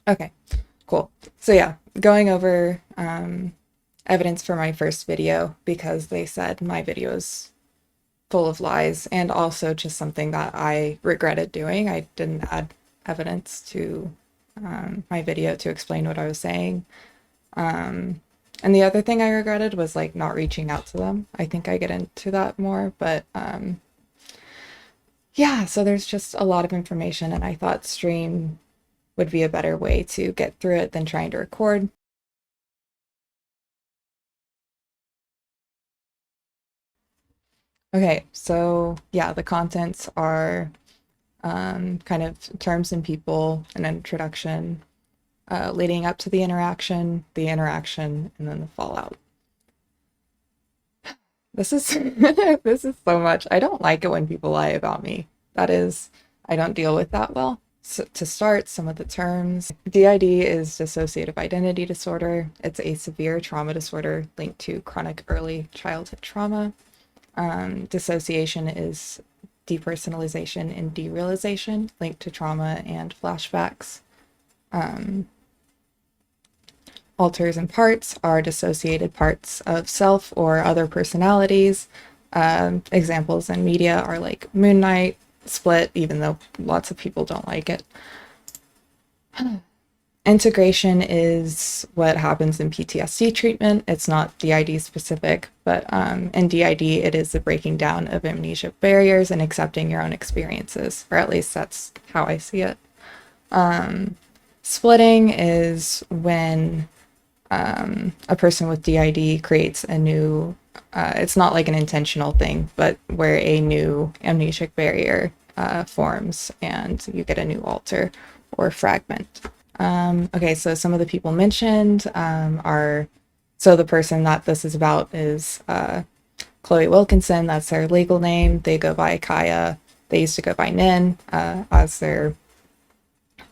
Okay, cool. So yeah, going over evidence for my first video because they said my video is full of lies, and also just something that I regretted doing. I didn't add evidence to my video to explain what I was saying. And the other thing I regretted was like not reaching out to them. I think I get into that more, but yeah, so there's just a lot of information, and I thought stream would be a better way to get through it than trying to record. Okay, so yeah, the contents are kind of terms and people, an introduction, leading up to the interaction, and then the fallout. This is this is so much. I don't like it when people lie about me. That is, I don't deal with that well. So to start, some of the terms. DID is dissociative identity disorder. It's a severe trauma disorder linked to chronic early childhood trauma. Dissociation is depersonalization and derealization linked to trauma and flashbacks. Alters and parts are dissociated parts of self or other personalities. Examples in media are like Moon Knight, Split, even though lots of people don't like it. Integration is what happens in PTSD treatment. It's not DID specific, but in DID, it is the breaking down of amnesia barriers and accepting your own experiences, or at least that's how I see it. Splitting is when a person with DID creates a new, it's not like an intentional thing, but where a new amnesic barrier forms and you get a new alter or fragment. Okay, so some of the people mentioned are, so the person that this is about is Chloe Wilkinson. That's their legal name. They go by Kaya. They used to go by Nin as their,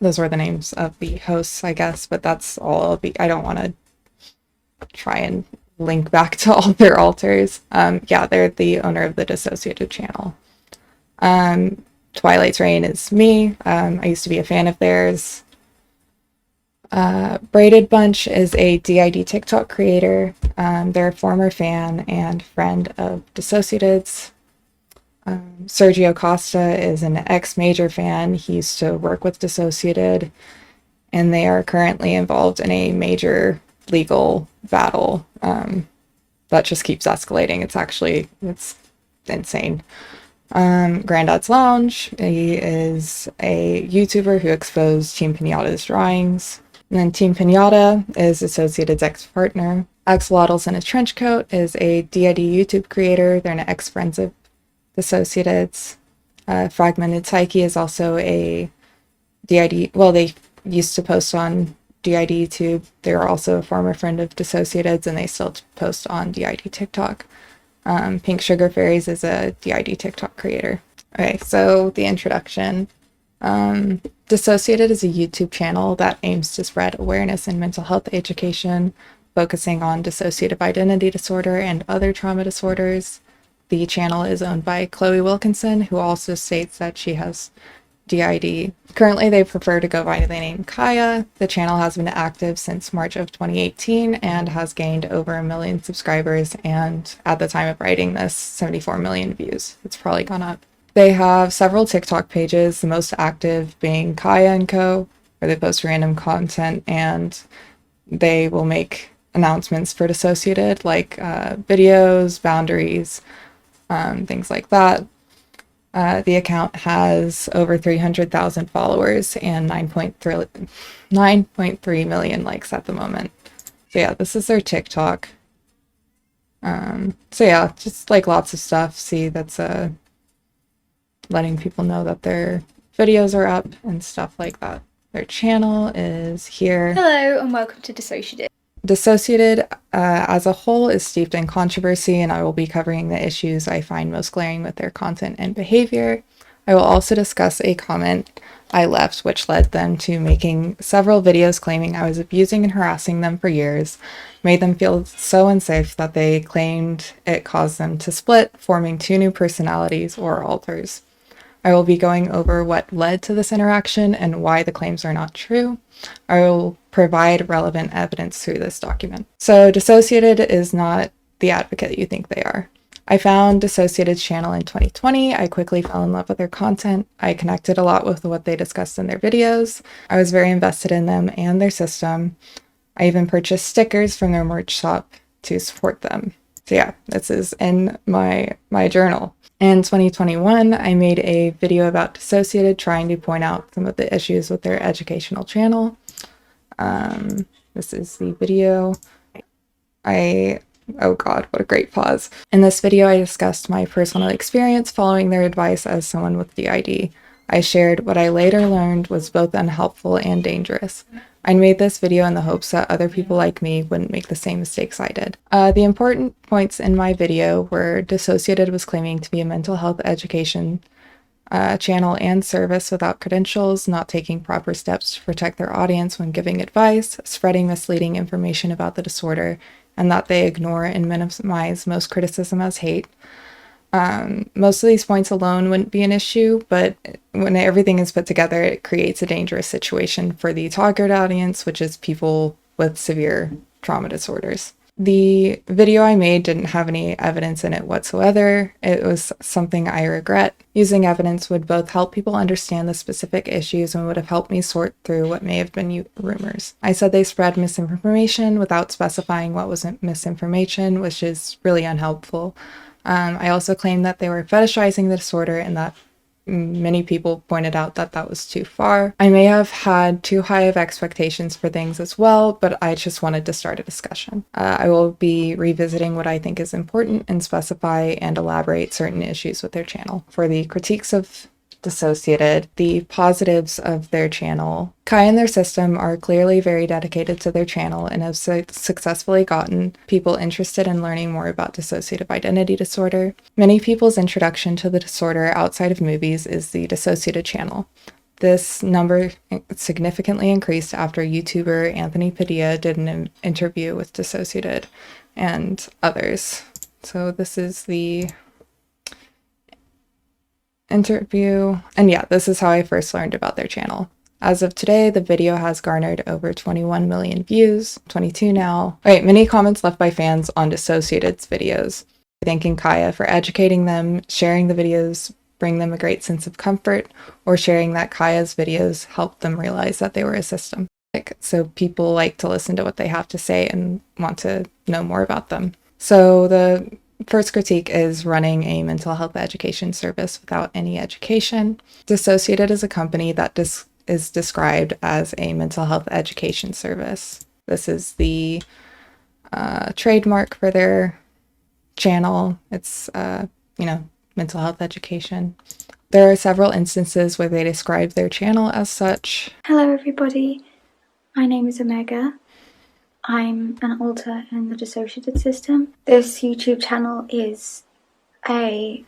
those were the names of the hosts, I guess, but that's all I'll be, I don't want to try and link back to all their alters. Yeah, they're the owner of the Dissociated channel. Twilight's Reign is me. I used to be a fan of theirs. Braided Bunch is a DID TikTok creator. They're a former fan and friend of DissociaTIDs. Sergio Costa is an ex-major fan. He used to work with DissociaTID, and they are currently involved in a major legal battle that just keeps escalating. It's insane. Granddad's Lounge, he is a YouTuber who exposed Team Pinata's drawings. And then Team Pinata is DissociaTID's ex-partner. Axolotls in a Trench Coat is a DID YouTube creator. They're an ex-friends of DissociaTIDs. Fragmented Psyche is also a DID, well, they used to post on DID YouTube. They're also a former friend of DissociaTIDs, and they still post on DID TikTok. Pink Sugar Fairies is a DID TikTok creator. Okay, so the introduction. DissociaTID is a YouTube channel that aims to spread awareness in mental health education, focusing on dissociative identity disorder and other trauma disorders. The channel is owned by Chloe Wilkinson, who also states that she has DID. Currently, they prefer to go by the name Kaya. The channel has been active since March of 2018 and has gained over 1 million subscribers, and at the time of writing this, 74 million views. It's probably gone up. They have several TikTok pages, the most active being Kaya & Co., where they post random content, and they will make announcements for DissociaTID, like videos, boundaries, things like that. The account has over 300,000 followers and 9.3 million likes at the moment. So yeah, this is their TikTok. So yeah, just like lots of stuff. See, that's letting people know that their videos are up and stuff like that. Their channel is here. Hello and welcome to DissociaDID. DissociaTID as a whole is steeped in controversy, and I will be covering the issues I find most glaring with their content and behavior. I will also discuss a comment I left which led them to making several videos claiming I was abusing and harassing them for years, made them feel so unsafe that they claimed it caused them to split, forming 2 new personalities or alters. I will be going over what led to this interaction and why the claims are not true. I will provide relevant evidence through this document. So Dissociated is not the advocate you think they are. I found Dissociated's channel in 2020. I quickly fell in love with their content. I connected a lot with what they discussed in their videos. I was very invested in them and their system. I even purchased stickers from their merch shop to support them. So yeah, this is in my journal. In 2021, I made a video about Dissociated, trying to point out some of the issues with their educational channel. This is the video. Oh God, what a great pause. In this video, I discussed my personal experience following their advice as someone with DID. I shared what I later learned was both unhelpful and dangerous. I made this video in the hopes that other people like me wouldn't make the same mistakes I did. The important points in my video were Dissociated was claiming to be a mental health education channel and service without credentials, not taking proper steps to protect their audience when giving advice, spreading misleading information about the disorder, and that they ignore and minimize most criticism as hate. Most of these points alone wouldn't be an issue, but when everything is put together, it creates a dangerous situation for the target audience, which is people with severe trauma disorders. The video I made didn't have any evidence in it whatsoever. It was something I regret. Using evidence would both help people understand the specific issues and would have helped me sort through what may have been rumors. I said they spread misinformation without specifying what was misinformation, which is really unhelpful. I also claimed that they were fetishizing the disorder and that many people pointed out that that was too far. I may have had too high of expectations for things as well, but I just wanted to start a discussion. I will be revisiting what I think is important and specify and elaborate certain issues with their channel. For the critiques of Dissociated, the positives of their channel. Kai and their system are clearly very dedicated to their channel and have successfully gotten people interested in learning more about dissociative identity disorder. Many people's introduction to the disorder outside of movies is the Dissociated channel. This number significantly increased after YouTuber Anthony Padilla did an interview with Dissociated and others. So this is the interview, and yeah, this is how I first learned about their channel. As of today, the video has garnered over 21 million views, 22 now. Many comments left by fans on Dissociated's videos, thanking Kaya for educating them, sharing the videos bring them a great sense of comfort, or sharing that Kaya's videos helped them realize that they were a system. So people like to listen to what they have to say and want to know more about them. So the first critique is running a mental health education service without any education. Dissociated is a company that is described as a mental health education service. This is the trademark for their channel. It's, mental health education. There are several instances where they describe their channel as such. Hello everybody, my name is Omega. I'm an alter in the dissociative system. This YouTube channel is a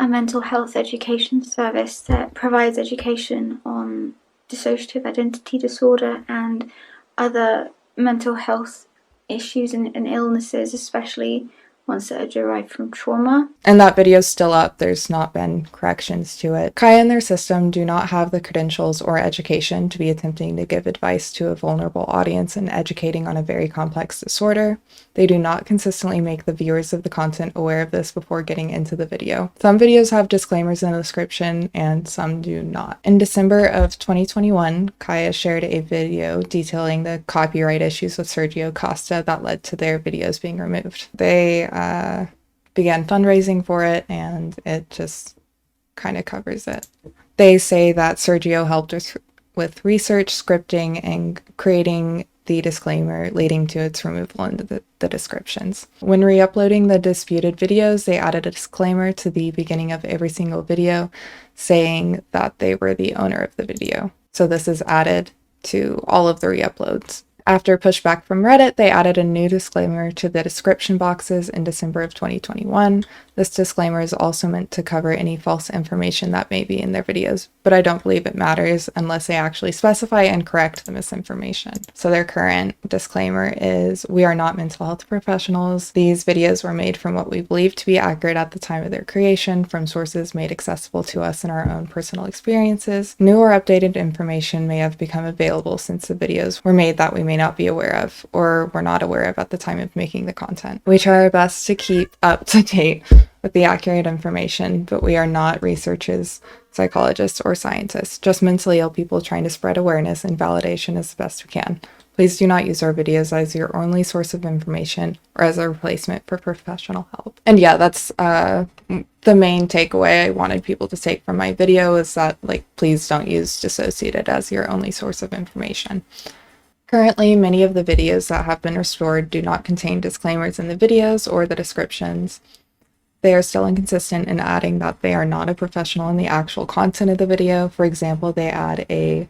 mental health education service that provides education on dissociative identity disorder and other mental health issues and illnesses, especially ones that are derived from trauma. And that video's still up. There's not been corrections to it. Kaya and their system do not have the credentials or education to be attempting to give advice to a vulnerable audience and educating on a very complex disorder. They do not consistently make the viewers of the content aware of this before getting into the video. Some videos have disclaimers in the description and some do not. In December of 2021, Kaya shared a video detailing the copyright issues with Sergio Costa that led to their videos being removed. They began fundraising for it, and it just kind of covers it. They say that Sergio helped with research, scripting, and creating the disclaimer, leading to its removal into the descriptions. When re-uploading the disputed videos, they added a disclaimer to the beginning of every single video saying that they were the owner of the video. So this is added to all of the re-uploads. After pushback from Reddit, they added a new disclaimer to the description boxes in December of 2021. This disclaimer is also meant to cover any false information that may be in their videos, but I don't believe it matters unless they actually specify and correct the misinformation. So their current disclaimer is, we are not mental health professionals. These videos were made from what we believe to be accurate at the time of their creation, from sources made accessible to us in our own personal experiences. New or updated information may have become available since the videos were made that we may not be aware of, or were not aware of at the time of making the content. We try our best to keep up to date with the accurate information, but we are not researchers, psychologists, or scientists, just mentally ill people trying to spread awareness and validation as best we can. Please do not use our videos as your only source of information or as a replacement for professional help. And yeah, that's the main takeaway I wanted people to take from my video, is that, like, please don't use Dissociated as your only source of information. Currently, many of the videos that have been restored do not contain disclaimers in the videos or the descriptions. They are still inconsistent in adding that they are not a professional in the actual content of the video. For example, they add a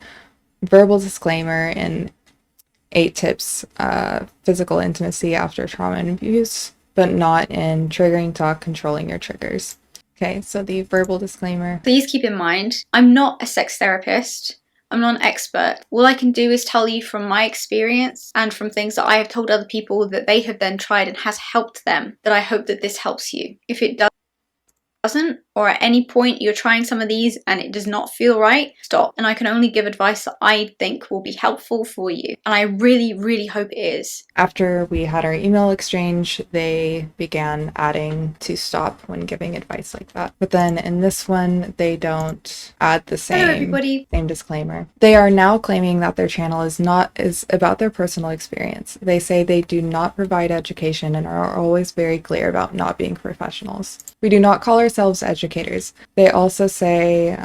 verbal disclaimer in 8 tips, physical intimacy after trauma and abuse, but not in triggering talk, controlling your triggers. Okay, so the verbal disclaimer. Please keep in mind, I'm not a sex therapist. I'm not an expert. All I can do is tell you from my experience and from things that I have told other people that they have then tried and has helped them, that I hope that this helps you. If it doesn't, or at any point you're trying some of these and it does not feel right, stop. And I can only give advice that I think will be helpful for you. And I really, really hope it is. After we had our email exchange, they began adding to stop when giving advice like that. But then in this one, they don't add the same disclaimer. They are now claiming that their channel is about their personal experience. They say they do not provide education and are always very clear about not being professionals. We do not call ourselves educators. They also say,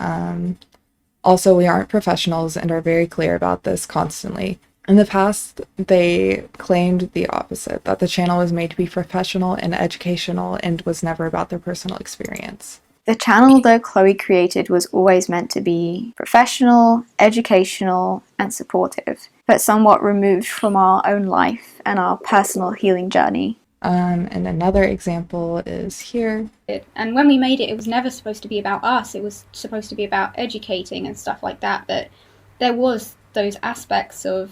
we aren't professionals and are very clear about this constantly. In the past, they claimed the opposite, that the channel was made to be professional and educational and was never about their personal experience. The channel that Chloe created was always meant to be professional, educational, and supportive, but somewhat removed from our own life and our personal healing journey. And another example is here. And when we made it, it was never supposed to be about us. It was supposed to be about educating and stuff like that. But there was those aspects of,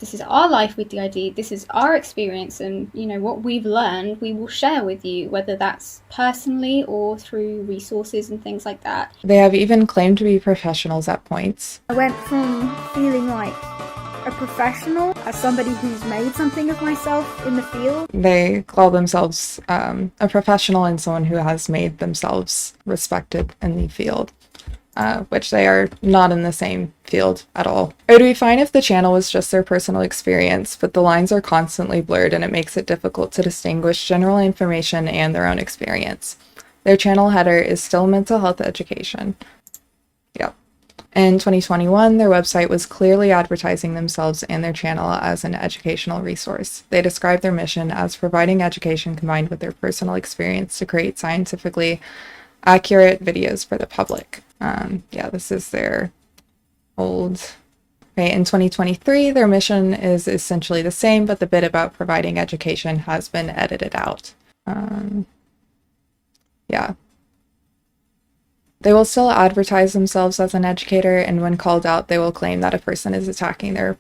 this is our life with DID, this is our experience, and what we've learned we will share with you, whether that's personally or through resources and things like that. They have even claimed to be professionals at points. I went from feeling like a professional as somebody who's made something of myself in the field. They call themselves a professional and someone who has made themselves respected in the field. Which they are not in the same field at all. It would be fine if the channel was just their personal experience, but the lines are constantly blurred and it makes it difficult to distinguish general information and their own experience. Their channel header is still mental health education. Yep. In 2021, their website was clearly advertising themselves and their channel as an educational resource. They described their mission as providing education combined with their personal experience to create scientifically accurate videos for the public. This is their old. Okay, in 2023, their mission is essentially the same, but the bit about providing education has been edited out. They will still advertise themselves as an educator, and when called out, they will claim that a person is attacking their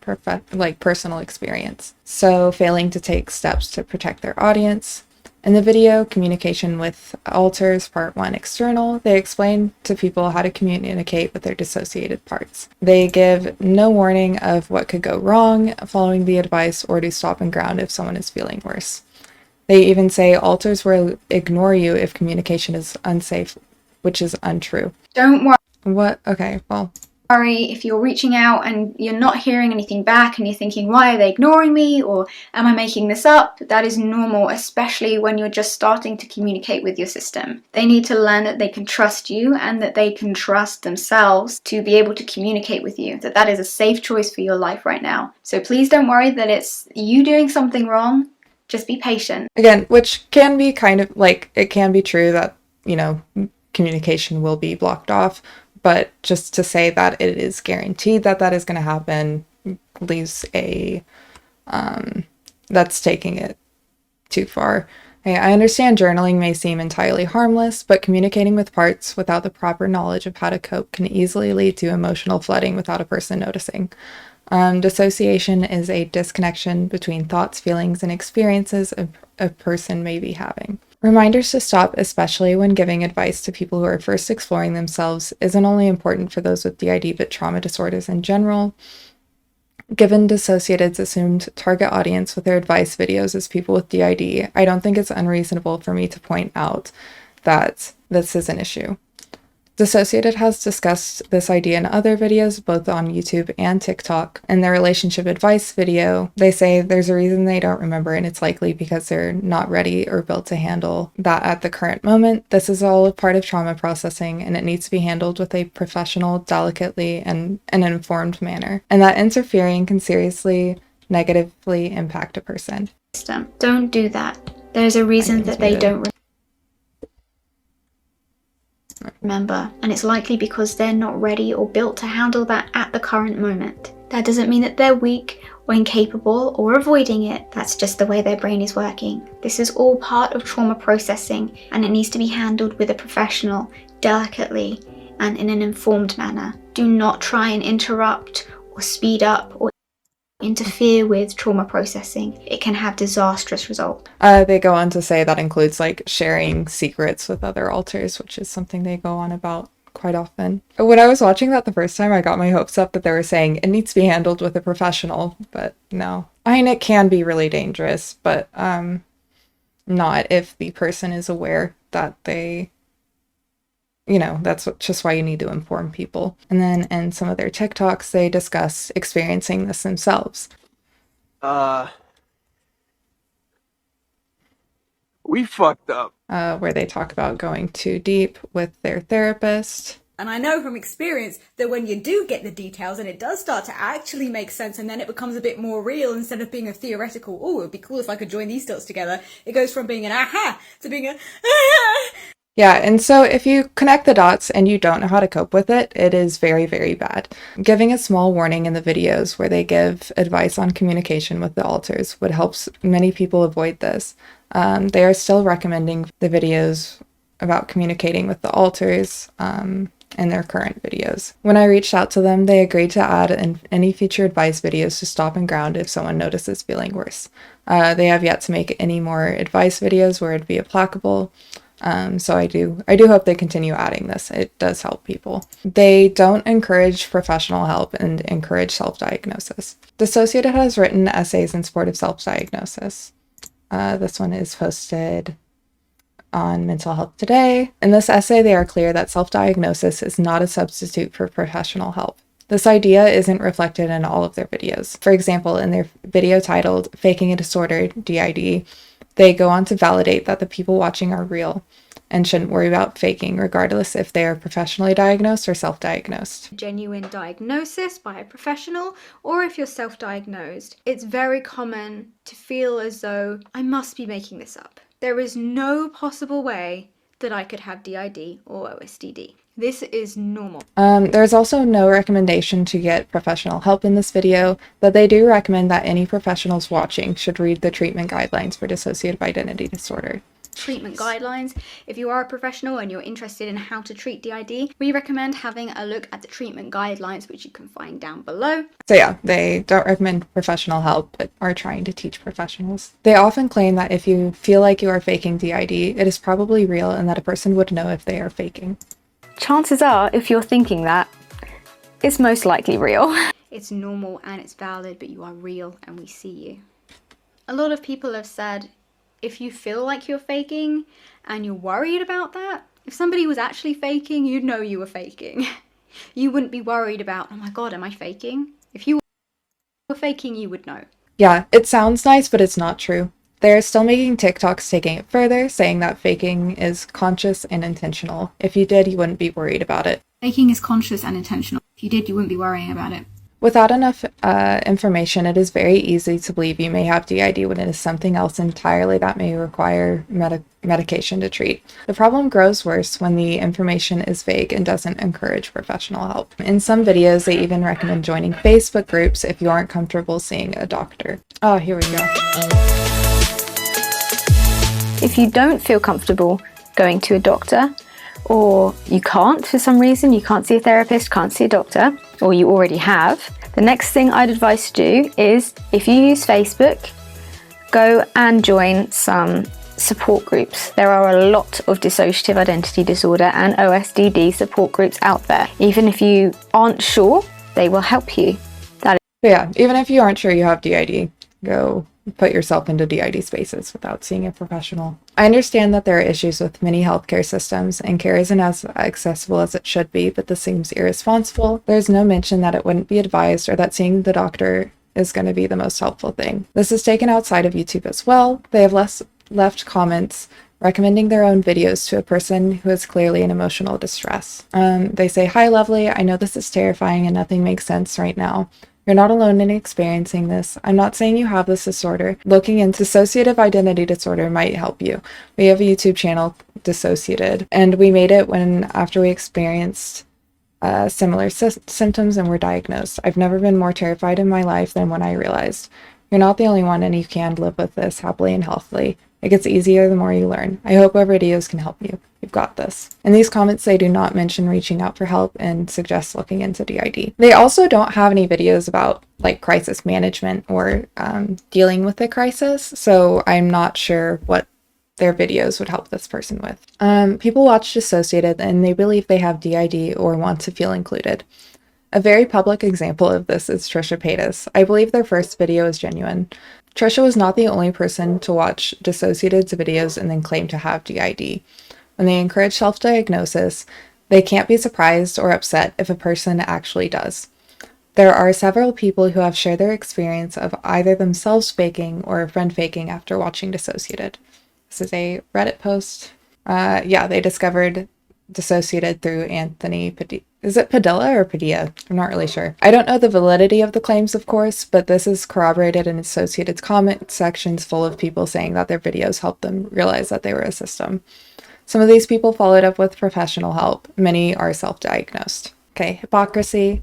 personal experience, so failing to take steps to protect their audience. In the video, Communication with Alters, Part 1 External, they explain to people how to communicate with their dissociated parts. They give no warning of what could go wrong following the advice or to stop and ground if someone is feeling worse. They even say alters will ignore you if communication is unsafe, which is untrue. Don't worry. What? Okay, well. If you're reaching out and you're not hearing anything back and you're thinking, why are they ignoring me, or am I making this up? That is normal, especially when you're just starting to communicate with your system. They need to learn that they can trust you and that they can trust themselves to be able to communicate with you, that is a safe choice for your life right now. So please don't worry that it's you doing something wrong. Just be patient. Again, which can be kind of it can be true that, communication will be blocked off. But just to say that it is guaranteed that that is going to happen leaves that's taking it too far. Okay, I understand journaling may seem entirely harmless, but communicating with parts without the proper knowledge of how to cope can easily lead to emotional flooding without a person noticing. Dissociation is a disconnection between thoughts, feelings, and experiences a person may be having. Reminders to stop, especially when giving advice to people who are first exploring themselves, isn't only important for those with DID but trauma disorders in general. Given Dissociated's assumed target audience with their advice videos as people with DID, I don't think it's unreasonable for me to point out that this is an issue. Dissociated has discussed this idea in other videos, both on YouTube and TikTok. In their relationship advice video, they say there's a reason they don't remember, and it's likely because they're not ready or built to handle that at the current moment. This is all a part of trauma processing, and it needs to be handled with a professional, delicately, and an informed manner. And that interfering can seriously negatively impact a person. Don't do that. There's a reason that they don't remember, and it's likely because they're not ready or built to handle that at the current moment. That doesn't mean that they're weak or incapable or avoiding it. That's just the way their brain is working. This is all part of trauma processing, and it needs to be handled with a professional, delicately, and in an informed manner. Do not try and interrupt or speed up or interfere with trauma processing. It can have disastrous results. They go on to say that includes like sharing secrets with other alters, which is something they go on about quite often. When I was watching that the first time, I got my hopes up that they were saying it needs to be handled with a professional, but no. I mean, it can be really dangerous, but not if the person is aware that they, that's just why you need to inform people. And then in some of their TikToks, they discuss experiencing this themselves. We fucked up. Where they talk about going too deep with their therapist. And I know from experience that when you do get the details and it does start to actually make sense, and then it becomes a bit more real instead of being a theoretical, oh, it would be cool if I could join these dots together. It goes from being an aha to being a aha. Yeah, and so if you connect the dots and you don't know how to cope with it, it is very, very bad. Giving a small warning in the videos where they give advice on communication with the alters would help many people avoid this. They are still recommending the videos about communicating with the alters in their current videos. When I reached out to them, they agreed to add in any future advice videos to stop and ground if someone notices feeling worse. They have yet to make any more advice videos where it'd be applicable. So I do hope they continue adding this. It does help people. They don't encourage professional help and encourage self-diagnosis. Dissociated has written essays in support of self-diagnosis. This one is posted on Mental Health Today. In this essay, they are clear that self-diagnosis is not a substitute for professional help. This idea isn't reflected in all of their videos. For example, in their video titled Faking a Disorder, DID, they go on to validate that the people watching are real and shouldn't worry about faking, regardless if they are professionally diagnosed or self-diagnosed. Genuine diagnosis by a professional, or if you're self-diagnosed, it's very common to feel as though I must be making this up. There is no possible way that I could have DID or OSDD. This is normal. There's also no recommendation to get professional help in this video, but they do recommend that any professionals watching should read the treatment guidelines for dissociative identity disorder. Treatment guidelines. If you are a professional and you're interested in how to treat DID, we recommend having a look at the treatment guidelines, which you can find down below. So yeah, they don't recommend professional help, but are trying to teach professionals. They often claim that if you feel like you are faking DID, it is probably real and that a person would know if they are faking. Chances are, if you're thinking that, it's most likely real. It's normal and it's valid, but you are real and we see you. A lot of people have said, if you feel like you're faking and you're worried about that, if somebody was actually faking, you'd know you were faking. You wouldn't be worried about, oh my god, am I faking? If you were faking, you would know. Yeah, it sounds nice, but it's not true. They're still making TikToks taking it further, saying that faking is conscious and intentional. If you did, you wouldn't be worried about it. Faking is conscious and intentional. If you did, you wouldn't be worrying about it. Without enough information, it is very easy to believe you may have DID when it is something else entirely that may require medication to treat. The problem grows worse when the information is vague and doesn't encourage professional help. In some videos, they even recommend joining Facebook groups if you aren't comfortable seeing a doctor. Oh, here we go. If you don't feel comfortable going to a doctor, or you can't for some reason, you can't see a therapist, can't see a doctor, or you already have, the next thing I'd advise to do is, if you use Facebook, go and join some support groups. There are a lot of dissociative identity disorder and OSDD support groups out there. Even if you aren't sure, they will help you. Yeah, even if you aren't sure you have DID, go put yourself into DID spaces without seeing a professional. I understand that there are issues with many healthcare systems and care isn't as accessible as it should be, but this seems irresponsible. There's no mention that it wouldn't be advised or that seeing the doctor is going to be the most helpful thing. This is taken outside of YouTube as well. They have left comments recommending their own videos to a person who is clearly in emotional distress. They say, "Hi, lovely. I know this is terrifying and nothing makes sense right now. You're not alone in experiencing this. I'm not saying you have this disorder. Looking into dissociative identity disorder might help you. We have a YouTube channel, Dissociated, and we made it after we experienced similar symptoms and were diagnosed. I've never been more terrified in my life than when I realized. You're not the only one and you can live with this happily and healthily. It gets easier the more you learn. I hope our videos can help you. You've got this." In these comments, they do not mention reaching out for help and suggest looking into DID. They also don't have any videos about like crisis management or dealing with the crisis, so I'm not sure what their videos would help this person with. People watch Dissociated and they believe they have DID or want to feel included. A very public example of this is Trisha Paytas. I believe their first video is genuine. Trisha was not the only person to watch Dissociated's videos and then claim to have DID. When they encourage self-diagnosis, they can't be surprised or upset if a person actually does. There are several people who have shared their experience of either themselves faking or a friend faking after watching Dissociated. This is a Reddit post. They discovered Dissociated through Anthony Padilla. Is it Padilla or Padilla? I'm not really sure. I don't know the validity of the claims, of course, but this is corroborated in Dissociated's comment sections full of people saying that their videos helped them realize that they were a system. Some of these people followed up with professional help. Many are self-diagnosed. Okay, Hypocrisy.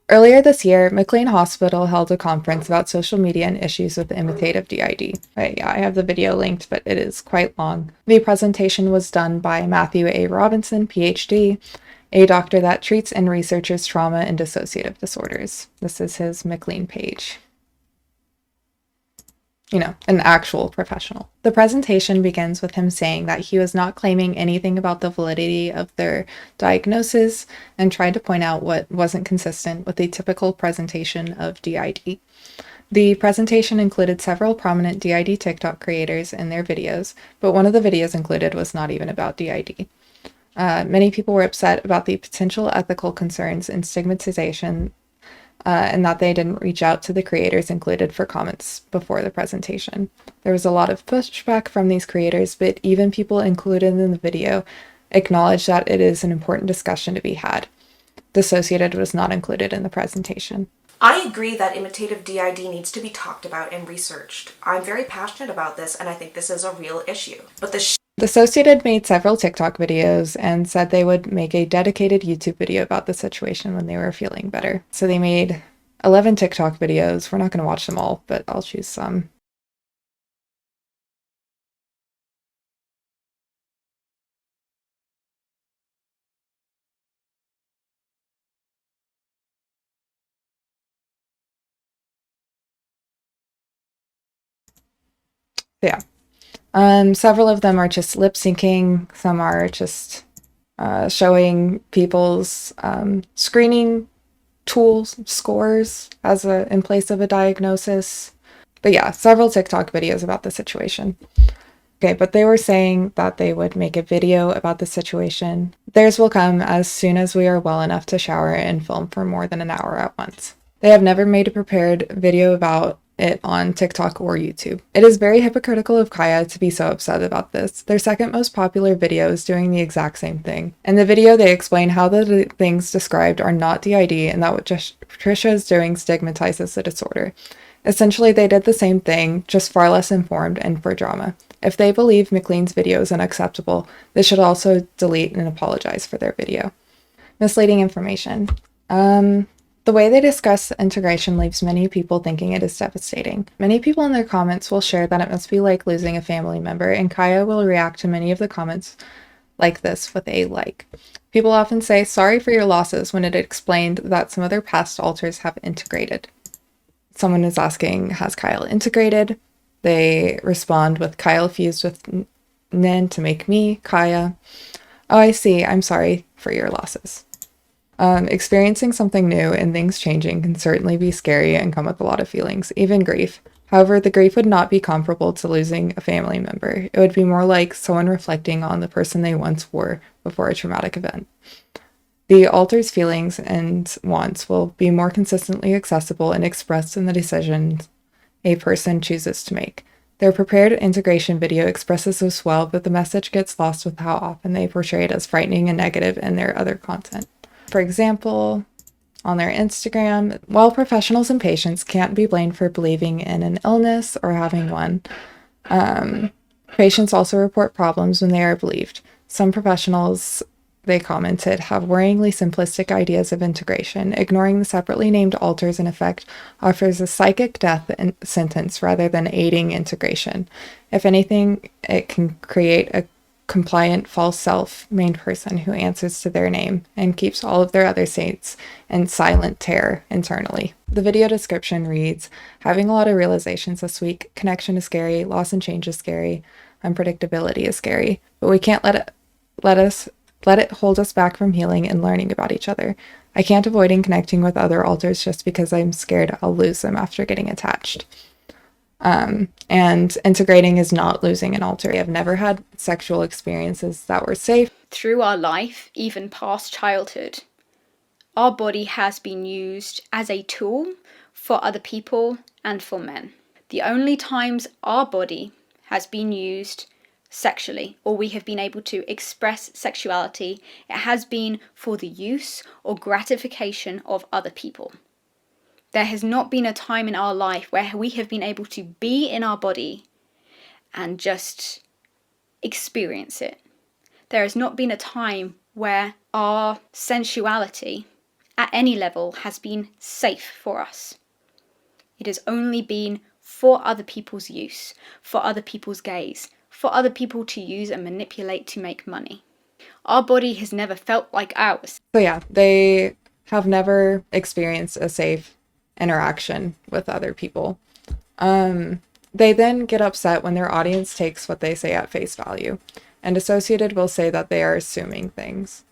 Earlier this year, McLean Hospital held a conference about social media and issues with imitative DID. I have the video linked, but it is quite long. The presentation was done by Matthew A. Robinson, PhD, a doctor that treats and researches trauma and dissociative disorders. This is his McLean page. An actual professional. The presentation begins with him saying that he was not claiming anything about the validity of their diagnosis and tried to point out what wasn't consistent with the typical presentation of DID. The presentation included several prominent DID TikTok creators in their videos, but one of the videos included was not even about DID. Many people were upset about the potential ethical concerns and stigmatization and that they didn't reach out to the creators included for comments before the presentation. There was a lot of pushback from these creators, but even people included in the video acknowledged that it is an important discussion to be had. Dissociated was not included in the presentation. I agree that imitative DID needs to be talked about and researched. I'm very passionate about this and I think this is a real issue. But Dissociated made several TikTok videos and said they would make a dedicated YouTube video about the situation when they were feeling better. So they made 11 TikTok videos. We're not going to watch them all, but I'll choose some. Yeah. Several of them are just lip syncing. Some are just showing people's screening tools, scores as in place of a diagnosis. But yeah, several TikTok videos about the situation. Okay, but they were saying that they would make a video about the situation. Theirs will come as soon as we are well enough to shower and film for more than an hour at once. They have never made a prepared video about it on TikTok or YouTube. It is very hypocritical of Kaya to be so upset about this. Their second most popular video is doing the exact same thing. In the video, they explain how the things described are not DID and that what Trisha is doing stigmatizes the disorder. Essentially, they did the same thing, just far less informed and for drama. If they believe McLean's video is unacceptable, they should also delete and apologize for their video. Misleading information. The way they discuss integration leaves many people thinking it is devastating. Many people in their comments will share that it must be like losing a family member, and Kaya will react to many of the comments like this with a like. People often say sorry for your losses when it explained that some other past alters have integrated. Someone is asking, has Kyle integrated? They respond with Kyle fused with Nin to make me, Kaya. Oh, I see. I'm sorry for your losses. Experiencing something new and things changing can certainly be scary and come with a lot of feelings, even grief. However, the grief would not be comparable to losing a family member. It would be more like someone reflecting on the person they once were before a traumatic event. The alter's feelings and wants will be more consistently accessible and expressed in the decisions a person chooses to make. Their prepared integration video expresses this well, but the message gets lost with how often they portray it as frightening and negative in their other content. For example, on their Instagram, while professionals and patients can't be blamed for believing in an illness or having one, patients also report problems when they are believed. Some professionals, they commented, have worryingly simplistic ideas of integration. Ignoring the separately named alters in effect offers a psychic death sentence rather than aiding integration. If anything, it can create a compliant false self main person who answers to their name and keeps all of their other states in silent terror internally. The video description reads, having a lot of realizations this week. Connection is scary, loss and change is scary, unpredictability is scary, but we can't let it hold us back from healing and learning about each other. I can't avoid connecting with other alters just because I'm scared I'll lose them after getting attached. And integrating is not losing an alter. I have never had sexual experiences that were safe. Through our life, even past childhood, our body has been used as a tool for other people and for men. The only times our body has been used sexually, or we have been able to express sexuality, it has been for the use or gratification of other people. There has not been a time in our life where we have been able to be in our body and just experience it. There has not been a time where our sensuality at any level has been safe for us. It has only been for other people's use, for other people's gaze, for other people to use and manipulate to make money. Our body has never felt like ours. So yeah, they have never experienced a safe interaction with other people. They then get upset when their audience takes what they say at face value, and Dissociated will say that they are assuming things.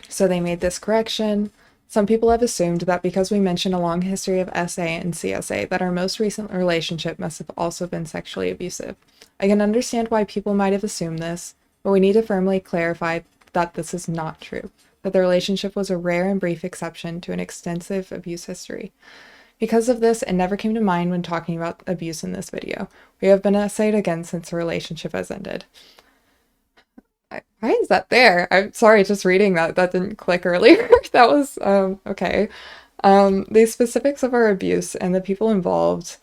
So they made this correction. Some people have assumed that because we mention a long history of SA and CSA, that our most recent relationship must have also been sexually abusive. I can understand why people might have assumed this, but we need to firmly clarify that this is not true, that the relationship was a rare and brief exception to an extensive abuse history. Because of this, it never came to mind when talking about abuse in this video. We have been essayed again since the relationship has ended. Why is that there? I'm sorry, just reading that didn't click earlier. That was, okay. The specifics of our abuse and the people involved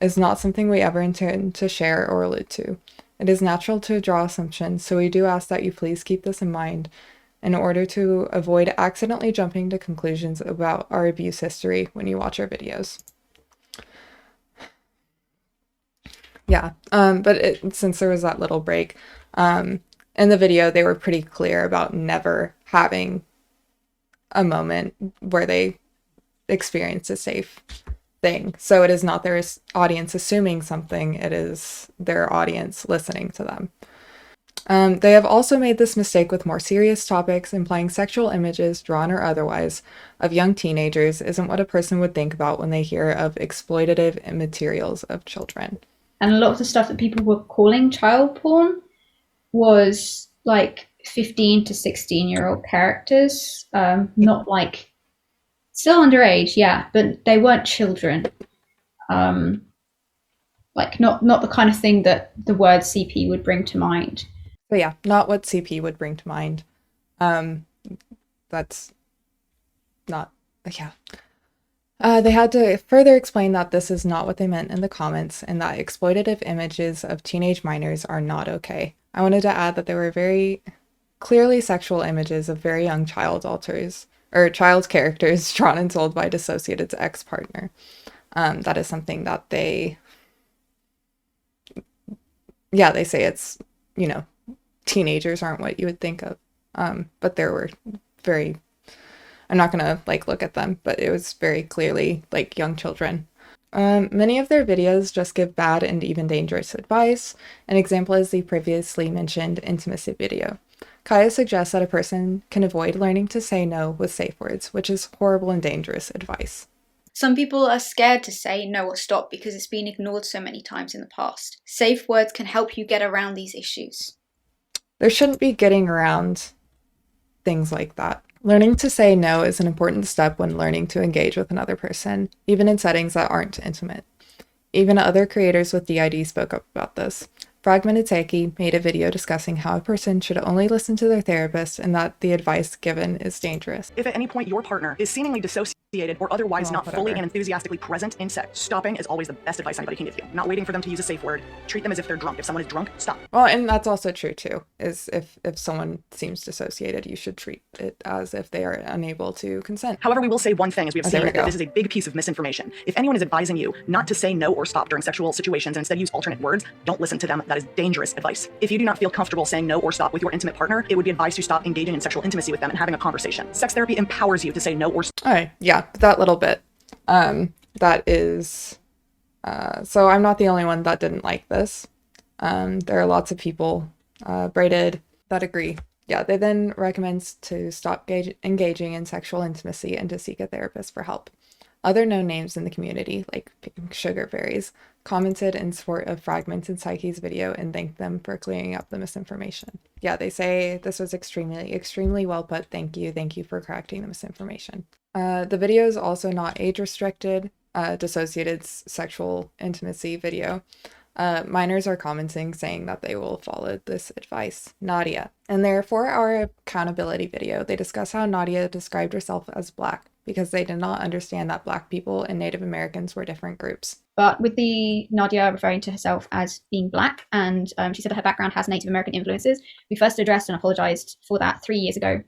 is not something we ever intend to share or allude to. It is natural to draw assumptions, so we do ask that you please keep this in mind in order to avoid accidentally jumping to conclusions about our abuse history when you watch our videos. Yeah, but since there was that little break, in the video, they were pretty clear about never having a moment where they experienced a safe thing. So it is not their audience assuming something, it is their audience listening to them. They have also made this mistake with more serious topics, implying sexual images, drawn or otherwise, of young teenagers isn't what a person would think about when they hear of exploitative materials of children. And a lot of the stuff that people were calling child porn was like 15 to 16-year-old characters, not like, still underage, yeah, but they weren't children. Like not the kind of thing that the word CP would bring to mind. So yeah, not what CP would bring to mind. That's not, yeah. They had to further explain that this is not what they meant in the comments and that exploitative images of teenage minors are not okay. I wanted to add that there were very clearly sexual images of very young child alters or child characters drawn and sold by Dissociated's ex-partner. That is something that they say it's, you know, teenagers aren't what you would think of. But there were I'm not gonna like look at them, but it was very clearly like young children. Many of their videos just give bad and even dangerous advice. An example is the previously mentioned intimacy video. Kaya suggests that a person can avoid learning to say no with safe words, which is horrible and dangerous advice. Some people are scared to say no or stop because it's been ignored so many times in the past. Safe words can help you get around these issues. There shouldn't be getting around things like that. Learning to say no is an important step when learning to engage with another person, even in settings that aren't intimate. Even other creators with DID spoke up about this. Fragmented Psyche made a video discussing how a person should only listen to their therapist and that the advice given is dangerous. If at any point your partner is seemingly dissociated or otherwise not fully and enthusiastically present in sex, stopping is always the best advice anybody can give you. Not waiting for them to use a safe word. Treat them as if they're drunk. If someone is drunk, stop. Well, and that's also true too, is if someone seems dissociated, you should treat it as if they are unable to consent. However, we will say one thing, as we have seen, that go. this is a big piece of misinformation. If anyone is advising you not to say no or stop during sexual situations and instead use alternate words, don't listen to them. That is dangerous advice. If you do not feel comfortable saying no or stop with your intimate partner, it would be advised to stop engaging in sexual intimacy with them and having a conversation. Sex therapy empowers you to say no or stop. All right, yeah, that little bit. That is, so I'm not the only one that didn't like this. There are lots of people, Braided, that agree. Yeah, they then recommends to stop engaging in sexual intimacy and to seek a therapist for help. Other known names in the community, like Pink Sugar Berries, commented in support of Fragmented Psyche's video and thanked them for clearing up the misinformation. Yeah, they say this was extremely well put. Thank you for correcting the misinformation. The video is also not age restricted. Dissociated's sexual intimacy video. Minors are commenting saying that they will follow this advice. Nadia. In their 4-hour accountability video, they discuss how Nadia described herself as Black because they did not understand that Black people and Native Americans were different groups. But with the Nadia referring to herself as being Black, and she said that her background has Native American influences, we first addressed and apologized for that 3 years ago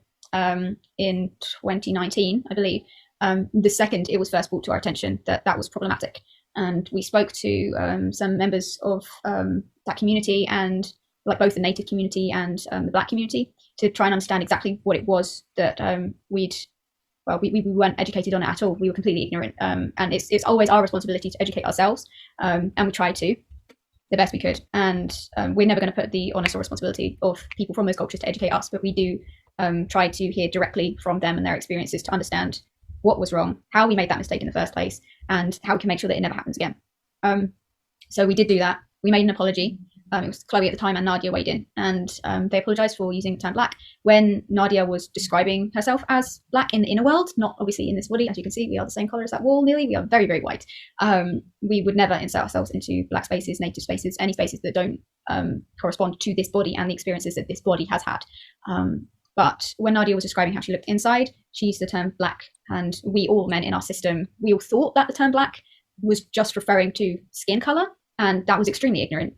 in 2019, I believe. The second it was first brought to our attention that was problematic. And we spoke to some members of that community, and like both the Native community and the Black community, to try and understand exactly what it was that we weren't educated on it at all. We were completely ignorant. And it's always our responsibility to educate ourselves. And we tried to the best we could. And we're never going to put the onus or responsibility of people from those cultures to educate us, but we do try to hear directly from them and their experiences to understand what was wrong, how we made that mistake in the first place, and how we can make sure that it never happens again. So we did do that. We made an apology. It was Chloe at the time and Nadia weighed in, and they apologized for using the term Black when Nadia was describing herself as Black in the inner world, not obviously in this body. As you can see, we are the same color as that wall nearly. We are very, very white. We would never insert ourselves into Black spaces, Native spaces, any spaces that don't correspond to this body and the experiences that this body has had. But when Nadia was describing how she looked inside, she used the term Black, and we all men in our system, we all thought that the term Black was just referring to skin color, and that was extremely ignorant,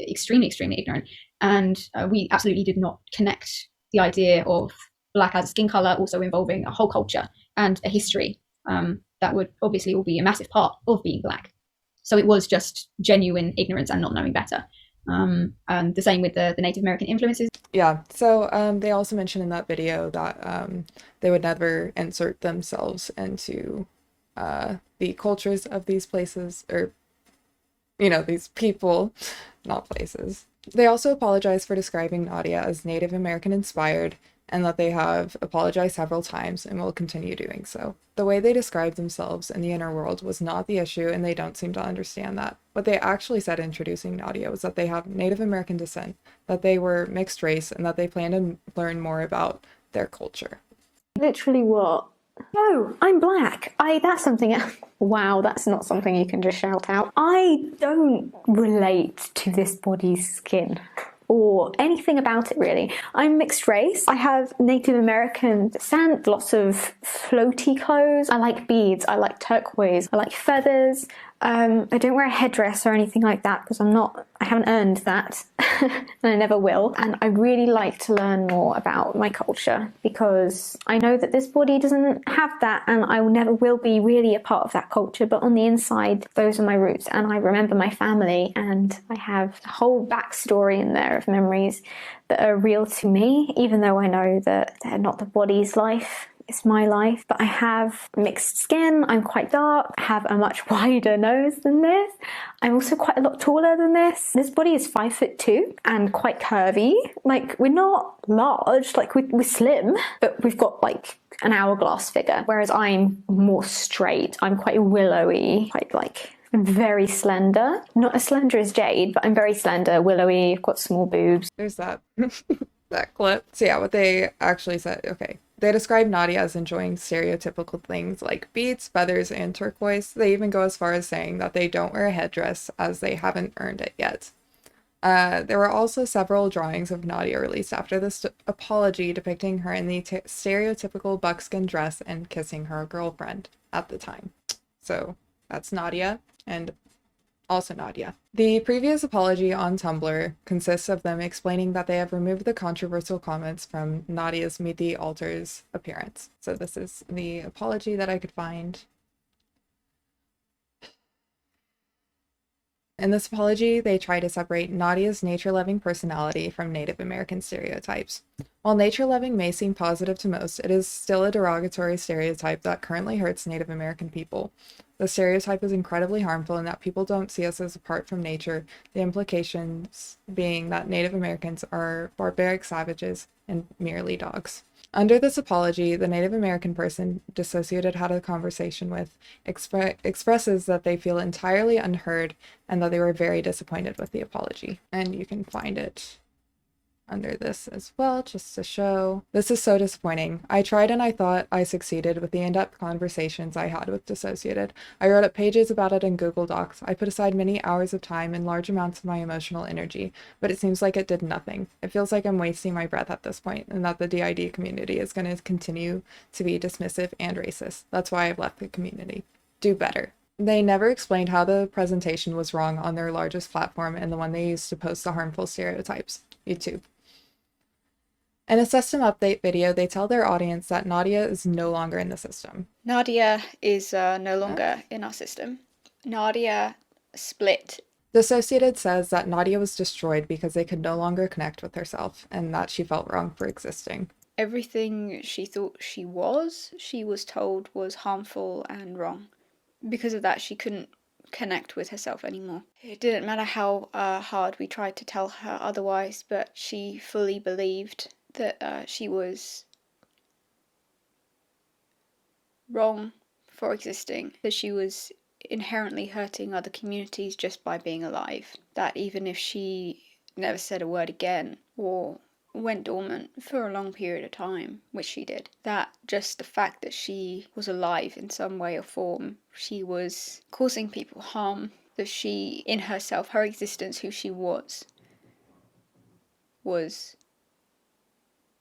extremely ignorant. And we absolutely did not connect the idea of Black as a skin color also involving a whole culture and a history that would obviously all be a massive part of being Black. So it was just genuine ignorance and not knowing better. And the same with the Native American influences. Yeah, so they also mentioned in that video that they would never insert themselves into the cultures of these places, or, you know, these people, not places. They also apologized for describing Nadia as Native American inspired, and that they have apologized several times and will continue doing so. The way they described themselves in the inner world was not the issue, and they don't seem to understand that. What they actually said introducing Nadia was that they have Native American descent, that they were mixed race, and that they plan to learn more about their culture. Literally what? Oh, I'm Black. That's something. Wow, that's not something you can just shout out. I don't relate to this body's skin or anything about it, really. I'm mixed race. I have Native American descent, lots of floaty clothes. I like beads, I like turquoise, I like feathers. I don't wear a headdress or anything like that because I haven't earned that and I never will. And I really like to learn more about my culture because I know that this body doesn't have that and I never will be really a part of that culture. But on the inside, those are my roots and I remember my family and I have a whole backstory in there of memories that are real to me, even though I know that they're not the body's life. It's my life, but I have mixed skin, I'm quite dark, I have a much wider nose than this. I'm also quite a lot taller than this. This body is 5'2" and quite curvy. Like, we're not large, like we're slim, but we've got like an hourglass figure, whereas I'm more straight. I'm quite willowy, quite like I'm very slender. Not as slender as Jade, but I'm very slender, willowy, I've got small boobs. There's that that clip. So yeah, what they actually said, okay. They describe Nadia as enjoying stereotypical things like beads, feathers, and turquoise. They even go as far as saying that they don't wear a headdress as they haven't earned it yet. There were also several drawings of Nadia released after this apology depicting her in the stereotypical buckskin dress and kissing her girlfriend at the time. So that's Nadia and also Nadia. The previous apology on Tumblr consists of them explaining that they have removed the controversial comments from Nadia's Meet the Altars appearance. So this is the apology that I could find. In this apology, they try to separate Nadia's nature-loving personality from Native American stereotypes. While nature-loving may seem positive to most, it is still a derogatory stereotype that currently hurts Native American people. The stereotype is incredibly harmful in that people don't see us as apart from nature, the implications being that Native Americans are barbaric savages and merely dogs. Under this apology, the Native American person Dissociated had a conversation with expresses that they feel entirely unheard and that they were very disappointed with the apology. And you can find it under this as well, just to show. This is so disappointing. I tried and I thought I succeeded with the in-depth conversations I had with Dissociated. I wrote up pages about it in Google Docs. I put aside many hours of time and large amounts of my emotional energy, but it seems like it did nothing. It feels like I'm wasting my breath at this point, and that the DID community is going to continue to be dismissive and racist. That's why I've left the community. Do better. They never explained how the presentation was wrong on their largest platform and the one they used to post the harmful stereotypes, YouTube. In a system update video, they tell their audience that Nadia is no longer in the system. Nadia is no longer in our system. Nadia split. Dissociated says that Nadia was destroyed because they could no longer connect with herself, and that she felt wrong for existing. Everything she thought she was told was harmful and wrong. Because of that, she couldn't connect with herself anymore. It didn't matter how hard we tried to tell her otherwise, but she fully believed that she was wrong for existing, that she was inherently hurting other communities just by being alive, that even if she never said a word again or went dormant for a long period of time, which she did, that just the fact that she was alive in some way or form, she was causing people harm, that she, in herself, her existence, who she was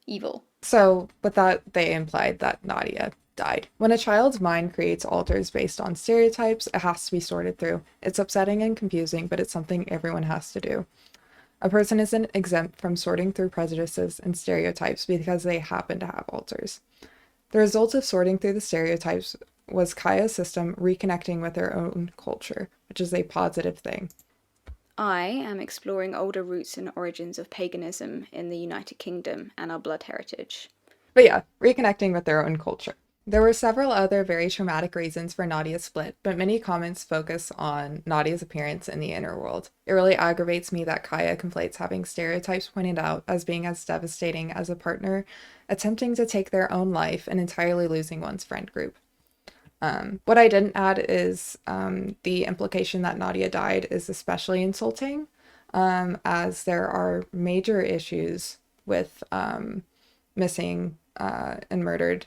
evil. So with that, they implied that Nadia died. When a child's mind creates alters based on stereotypes, it has to be sorted through. It's upsetting and confusing, but it's something everyone has to do. A person isn't exempt from sorting through prejudices and stereotypes because they happen to have alters. The result of sorting through the stereotypes was Kaya's system reconnecting with her own culture, which is a positive thing. I am exploring older roots and origins of paganism in the United Kingdom and our blood heritage. But yeah, reconnecting with their own culture. There were several other very traumatic reasons for Nadia's split, but many comments focus on Nadia's appearance in the inner world. It really aggravates me that Kaya conflates having stereotypes pointed out as being as devastating as a partner attempting to take their own life and entirely losing one's friend group. What I didn't add is the implication that Nadia died is especially insulting, as there are major issues with missing and murdered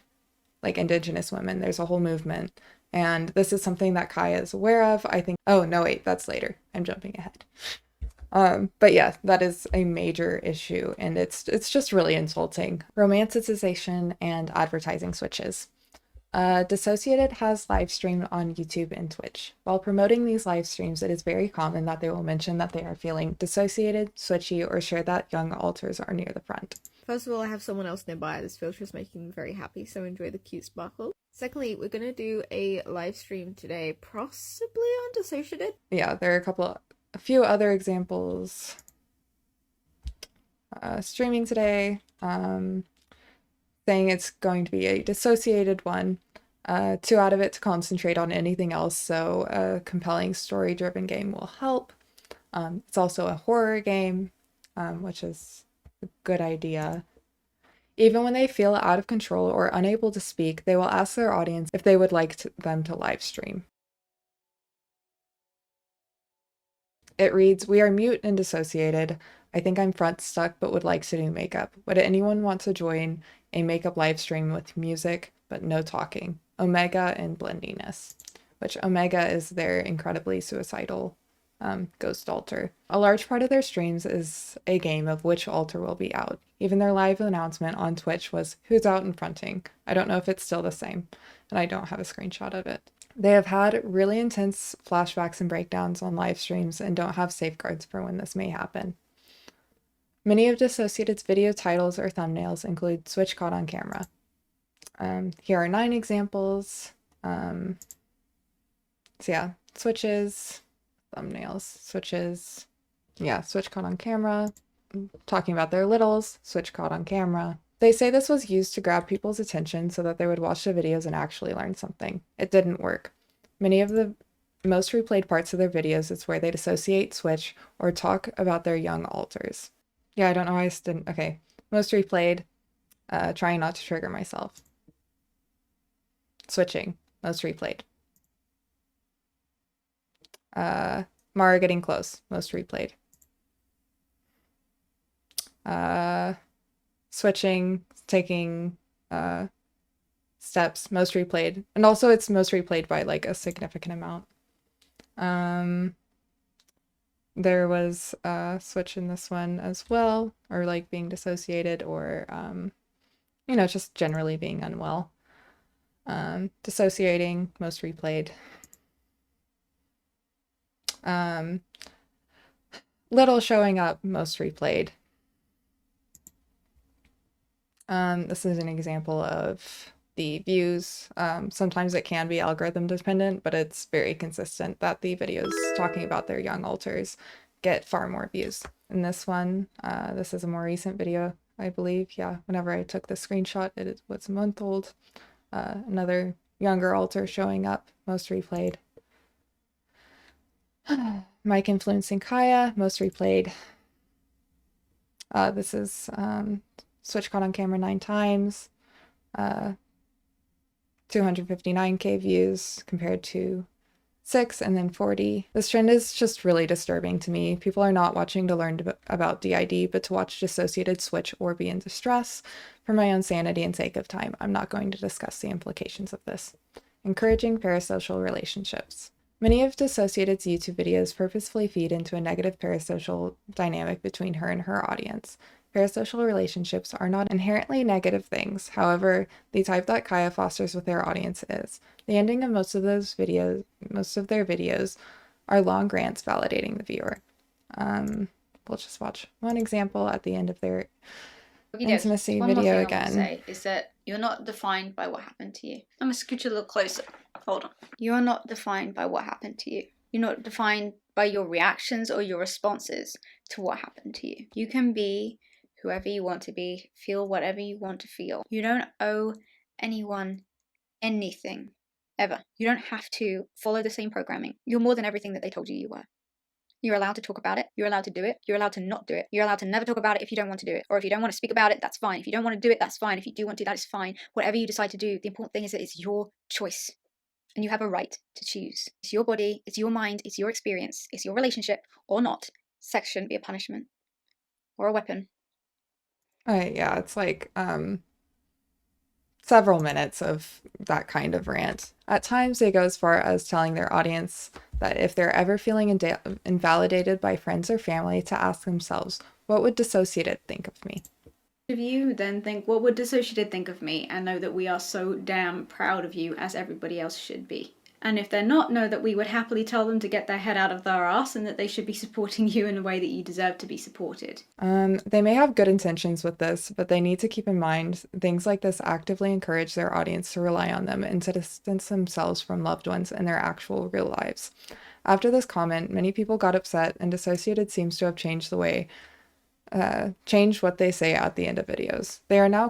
like Indigenous women. There's a whole movement, and this is something that Kaya is aware of. I think, oh no, wait, that's later. I'm jumping ahead. But yeah, that is a major issue, and it's just really insulting. Romanticization and advertising switches. Dissociated has live streamed on YouTube and Twitch. While promoting these live streams, it is very common that they will mention that they are feeling dissociated, switchy, or share that young alters are near the front. First of all, I have someone else nearby. This filter is making me very happy, so enjoy the cute sparkle. Secondly, we're going to do a live stream today, possibly on DissociaDID. Yeah, there are a few other examples. Streaming today, saying it's going to be a dissociated one, 2 out of it to concentrate on anything else, so a compelling story-driven game will help. It's also a horror game, which is a good idea. Even when they feel out of control or unable to speak, they will ask their audience if they would like them to live stream. It reads, "We are mute and dissociated. I think I'm front stuck but would like to do makeup. Would anyone want to join a makeup live stream with music but no talking? Omega and blendiness," which Omega is their incredibly suicidal ghost alter. A large part of their streams is a game of which alter will be out. Even their live announcement on Twitch was who's out and fronting. I don't know if it's still the same, and I don't have a screenshot of it. They have had really intense flashbacks and breakdowns on live streams and don't have safeguards for when this may happen. Many of Dissociated's video titles or thumbnails include switch caught on camera. Here are 9 examples. So yeah, switches, thumbnails, switches, yeah, switch caught on camera, talking about their littles, switch caught on camera. They say this was used to grab people's attention so that they would watch the videos and actually learn something. It didn't work. Many of the most replayed parts of their videos is where they dissociate, switch, or talk about their young alters. Yeah, I don't know why I didn't. Okay. Most replayed, trying not to trigger myself. Switching, most replayed. Mara getting close, most replayed. Switching, taking steps, most replayed. And also it's most replayed by like a significant amount. There was a switch in this one as well, or like being dissociated, or you know, just generally being unwell. Dissociating, most replayed. Little showing up, most replayed. This is an example of the views. Sometimes it can be algorithm dependent, but it's very consistent that the videos talking about their young alters get far more views. In this one, this is a more recent video, I believe. Yeah, whenever I took the screenshot, it was a month old. Another younger alter showing up, most replayed. Mike influencing Kaya, most replayed. This is switch caught on camera 9 times. 259k views compared to 6 and then 40. This trend is just really disturbing to me. People are not watching to learn about DID, but to watch dissociated, switch, or be in distress. For my own sanity and sake of time, I'm not going to discuss the implications of this. Encouraging parasocial relationships. Many of Dissociated's YouTube videos purposefully feed into a negative parasocial dynamic between her and her audience. Parasocial relationships are not inherently negative things, however, the type that Kaya fosters with their audience is. The ending of most of their videos are long rants validating the viewer. We'll just watch one example at the end of their intimacy video again. One more thing I want to say is that you're not defined by what happened to you. I'm going to scoot you a little closer. Hold on. You're not defined by what happened to you. You're not defined by your reactions or your responses to what happened to you. You can be whoever you want to be, feel whatever you want to feel. You don't owe anyone anything, ever. You don't have to follow the same programming. You're more than everything that they told you you were. You're allowed to talk about it. You're allowed to do it. You're allowed to not do it. You're allowed to never talk about it if you don't want to do it. Or if you don't want to speak about it, that's fine. If you don't want to do it, that's fine. If you do want to, that is fine. Whatever you decide to do, the important thing is that it's your choice. And you have a right to choose. It's your body, it's your mind, it's your experience, it's your relationship, or not. Sex shouldn't be a punishment. Or a weapon. Yeah, it's like several minutes of that kind of rant. At times, they go as far as telling their audience that if they're ever feeling invalidated by friends or family, to ask themselves, what would Dissociated think of me? Of you, then think, what would DissociaDID think of me? And know that we are so damn proud of you, as everybody else should be. And if they're not, know that we would happily tell them to get their head out of their ass and that they should be supporting you in a way that you deserve to be supported. They may have good intentions with this, but they need to keep in mind things like this actively encourage their audience to rely on them and to distance themselves from loved ones in their actual real lives. After this comment, many people got upset, and DissociaDID seems to have changed what they say at the end of videos. They are now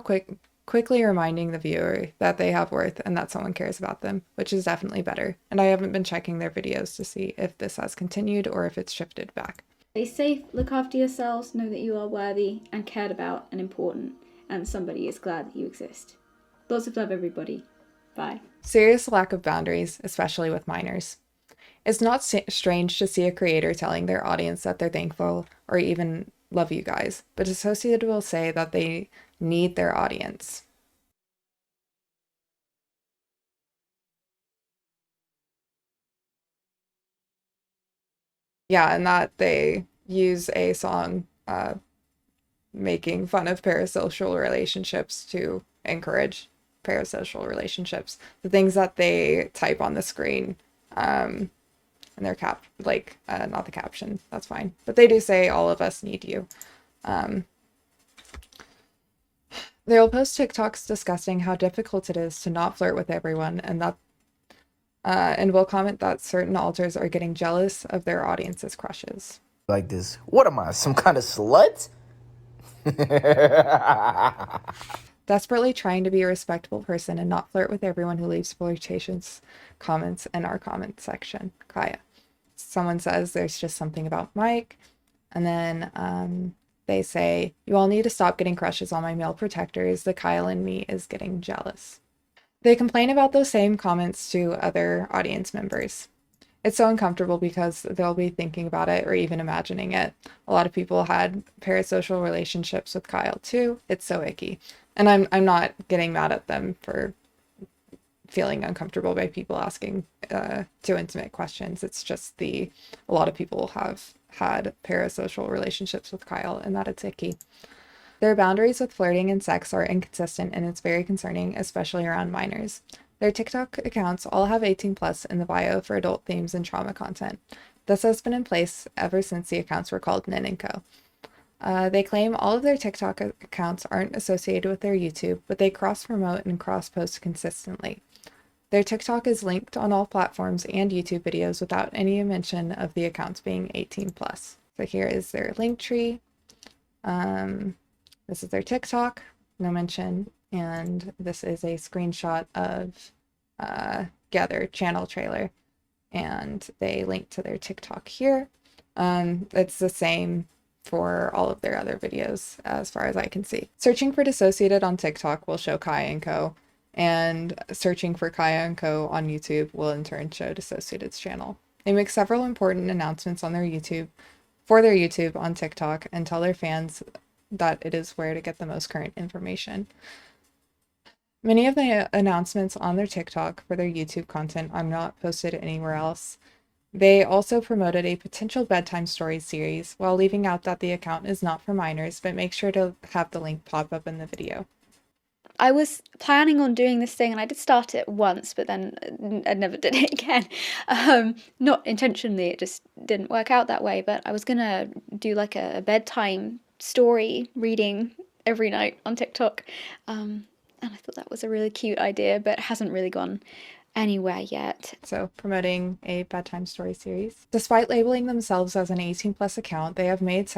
quickly reminding the viewer that they have worth and that someone cares about them, which is definitely better. And I haven't been checking their videos to see if this has continued or if it's shifted back. Stay safe, look after yourselves, know that you are worthy and cared about and important, and somebody is glad that you exist. Lots of love, everybody. Bye. Serious lack of boundaries, especially with minors. It's not strange to see a creator telling their audience that they're thankful or even love you guys, but DissociaDID will say that they need their audience. Yeah, and that they use a song making fun of parasocial relationships to encourage parasocial relationships. The things that they type on the screen, and their not the caption, that's fine. But they do say all of us need you. They'll post TikToks discussing how difficult it is to not flirt with everyone, and will comment that certain alters are getting jealous of their audience's crushes. Like this, what am I, some kind of slut? Desperately trying to be a respectable person and not flirt with everyone who leaves flirtatious comments in our comment section. Kaya. Someone says there's just something about Mike, and then they say, you all need to stop getting crushes on my male protectors. The Kyle in me is getting jealous. They complain about those same comments to other audience members. It's so uncomfortable because they'll be thinking about it or even imagining it. A lot of people had parasocial relationships with Kyle too. It's so icky. And I'm not getting mad at them for feeling uncomfortable by people asking too intimate questions. It's just a lot of people have had parasocial relationships with Kyle, and that it's icky. Their boundaries with flirting and sex are inconsistent, and it's very concerning, especially around minors. Their TikTok accounts all have 18 plus in the bio for adult themes and trauma content. This has been in place ever since the accounts were called Nin & Co. They claim all of their TikTok accounts aren't associated with their YouTube, but they cross-promote and cross-post consistently. Their TikTok is linked on all platforms and YouTube videos without any mention of the accounts being 18 plus. So here is their link tree. This is their TikTok, no mention, and this is a screenshot of their channel trailer, and they link to their TikTok here. It's the same for all of their other videos as far as I can see. Searching for DissociaDID on TikTok will show Kaya & Co, and searching for Kaya & Co on YouTube will in turn show DissociaDID's channel. They make several important announcements on their YouTube on TikTok and tell their fans that it is where to get the most current information. Many of the announcements on their TikTok for their YouTube content are not posted anywhere else. They also promoted a potential bedtime stories series while leaving out that the account is not for minors, but make sure to have the link pop up in the video. I was planning on doing this thing, and I did start it once, but then I never did it again. Not intentionally, it just didn't work out that way, but I was gonna do like a bedtime story reading every night on TikTok, and I thought that was a really cute idea, but it hasn't really gone anywhere yet. So promoting a bedtime story series. Despite labeling themselves as an 18 plus account, they have made